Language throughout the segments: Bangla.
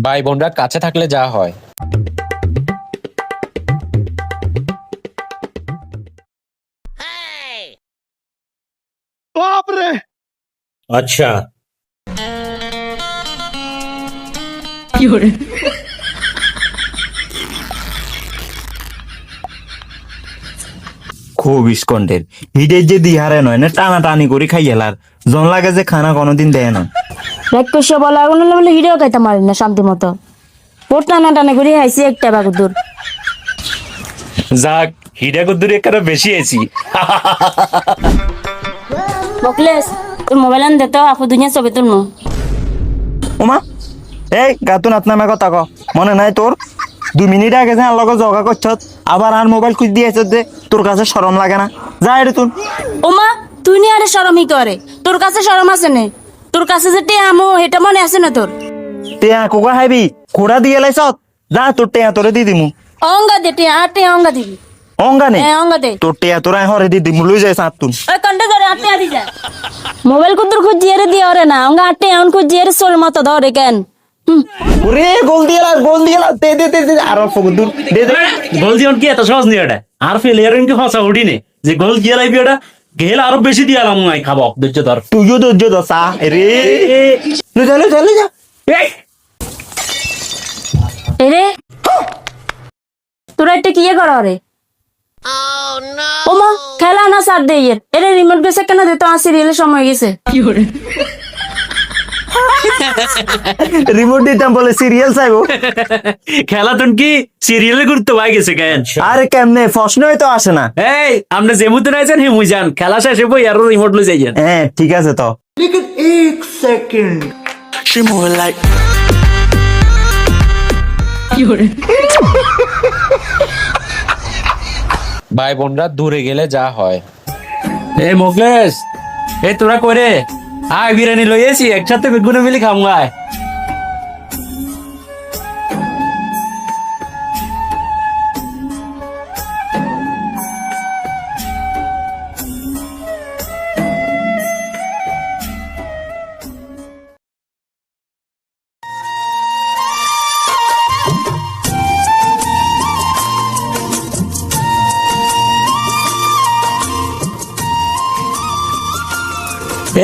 ভাই বোনরা কাছে থাকলে যা হয়। अच्छा খুব স্কন্ডের হিডের যে দিহারে নয় না টানা টানি করে খাই গেলার জন লাগে যে খানা কোনোদিন দেয় না। দেখ পেশা বলা আগুন বলে হিরেও খাইতে মারি না শান্তি মতো পোট টানা টানা করে হাইছি একটা বাগুর দূর যাক হিডা কদ্দুরি একটা বেশি আছি বকলেস তোর মোবাইল আন দে তো আপু দুনিয়া ছবি তোর নো ওমা এই গাতুন আপনার কথা ক মনে নাই তোর 2 মিনিট আগে যে আর লগে জগা করছ আবার আর মোবাইল খুঁজ দিয়েছ যে তোর কাছে শরম লাগে না যা রে তুই। ওমা তুই নি আরে শরমই করে তোর কাছে শরম আছে নে তোর কাছে যে তে আমো এটা মনে আছে না তোর টেয়া কোকা খাইবি খোড়া দিয়ে লাইছ যা তোর টেয়া তোরে দি দিমু অঙ্গা দে তে আটে অঙ্গা দিবি অঙ্গা নে অঙ্গা দে তোর টেয়া তোরা হরে দি দিমু লই যাই সাত তুন ওই কন্টে ধরে আটে আদি যা মোবাইল কুদুর খুঁজ জিয়ারে দিয়ে ওরে না অঙ্গা আটে এমন খুঁজ জিয়ারে সোল মতো ধরে কেন ওরে গোল দিয়ে লা দে দে দে আর ফগুদুর দে দে গোল জীবন কি এত সহজ নি এটা আর ফেলিয়ার কি হসা উঠিনে যে গোল গিয়ে লাইবি এটা গেল আরো বেশি দিয়ালাম নাই খাবো ধৈর্য ধর তুইও ধৈর্য ধর সা রে লই যা এই এরে তোরা এটা কি করা রে ওমা খেলা না সার দে এর এরে রিমোট গেছে কেন দে তো সিরিয়ালের সময় গেছে রিমোট দিতাম বলে সিরিয়াল চাইবো খেলা তুন কি সিরিয়ালে গুরুত্ব পাই গেছে কেন আরে কেমনে প্রশ্নই তো আসে না। এই আমরা যে মুহূর্তে নাইছেন হে মুই যান খেলা শেষে বই আর রিমোট লই যাইছেন হ্যাঁ ঠিক আছে তো ভাই বোনরা দূরে গেলে যা হয়। এই মোকলেশ এই তোরা করে আয় বিরিয়ানি লই এসি একসাথে বেগুনে মিলি খাম গায়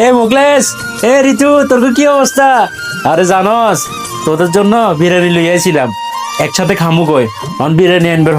এ মোকলেশ এ ঋতু তোর কি অবস্থা? আরে জানোস তোদের জন্য বিরিয়ানি লই আইছিলাম একসাথে খামু কই অন বিরিয়ানি আনবার